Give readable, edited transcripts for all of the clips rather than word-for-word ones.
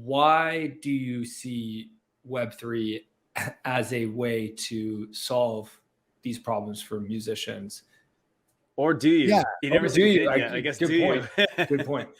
Why do you see Web3 as a way to solve these problems for musicians? Or do Yeah, you? You never Or said do you you? did yet. I guess do Good you? point. Good point.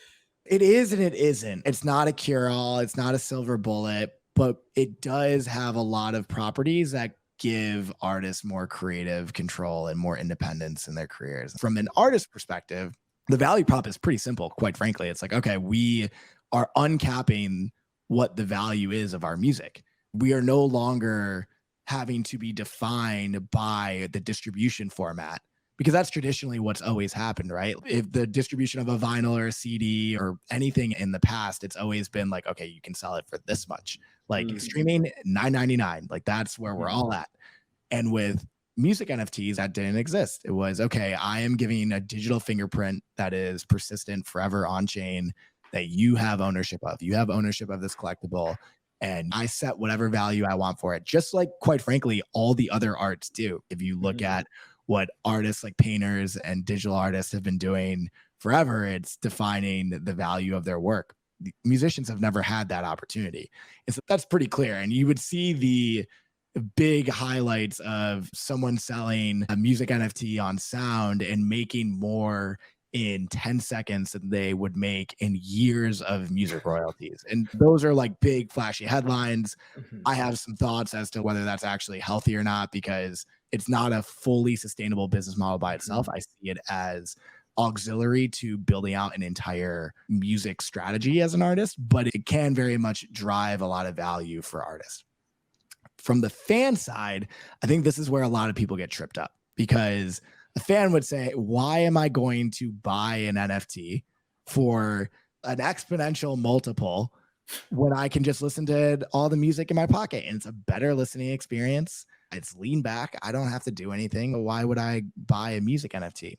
it is and it isn't. It's not a cure all, it's not a silver bullet, but it does have a lot of properties that give artists more creative control and more independence in their careers. From an artist perspective, the value prop is pretty simple, quite frankly. It's like, okay, we are uncapping what the value is of our music. We are no longer having to be defined by the distribution format because that's traditionally what's always happened, right? If the distribution of a vinyl or a CD or anything in the past, it's always been like, okay, you can sell it for this much. Like Mm, streaming, 9.99. Like that's where we're mhm, all at. And with music NFTs, that didn't exist. It was okay, I am giving a digital fingerprint that is persistent forever on chain that you have ownership of. You have ownership of this collectible. And I set whatever value I want for it, just like, quite frankly, all the other arts do. If you look mhm, at what artists like painters and digital artists have been doing forever, it's defining the value of their work. The musicians have never had that opportunity. And so that's pretty clear. And you would see the big highlights of someone selling a music NFT on sound and making more in 10 seconds than they would make in years of music royalties. And those are like big flashy headlines. mhm, I have some thoughts as to whether that's actually healthy or not because it's not a fully sustainable business model by itself. mhm. I see it as auxiliary to building out an entire music strategy as an artist, but it can very much drive a lot of value for artists. From the fan side, I think this is where a lot of people get tripped up because a fan would say, why am I going to buy an NFT for an exponential multiple when I can just listen to all the music in my pocket and it's a better listening experience? It's lean back. I don't have to do anything. Why would I buy a music NFT?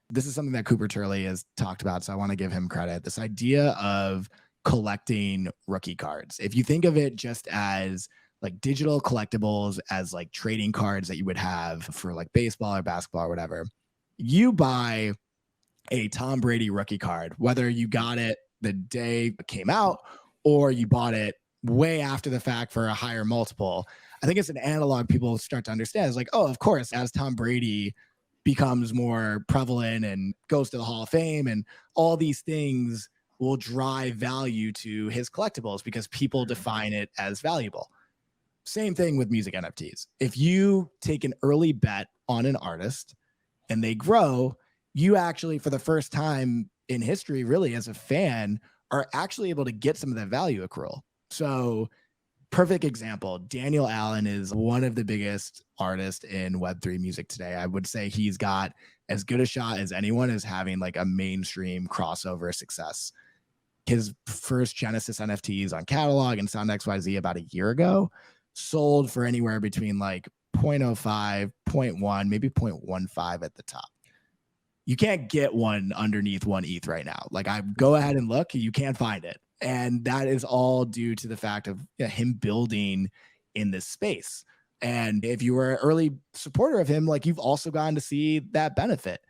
This is something that Cooper Turley has talked about, so I want to give him credit. This idea of collecting rookie cards. If you think of it just as like digital collectibles, as like trading cards that you would have for like baseball or basketball or whatever, you buy a Tom Brady rookie card, whether you got it the day it came out or you bought it way after the fact for a higher multiple. I think it's an analog people start to understand. It's like, oh, of course, as Tom Brady becomes more prevalent and goes to the Hall of Fame and all these things will drive value to his collectibles because people define it as valuable. Same thing with music NFTs. If you take an early bet on an artist and they grow, you actually, for the first time in history, really, as a fan, are actually able to get some of that value accrual. So, perfect example, Daniel Allen is one of the biggest artists in Web3 music today. I would say he's got as good a shot as anyone as having like a mainstream crossover success. His first Genesis NFTs on Catalog and Sound XYZ about a year ago sold for anywhere between like 0.05, zero point 0.1, maybe 0.15 at the top. You can't get one underneath 1 ETH right now. Like, I go ahead and look, you can't find it. And that is all due to the fact of him building in this space. And if you were an early supporter of him, like, you've also gotten to see that benefit.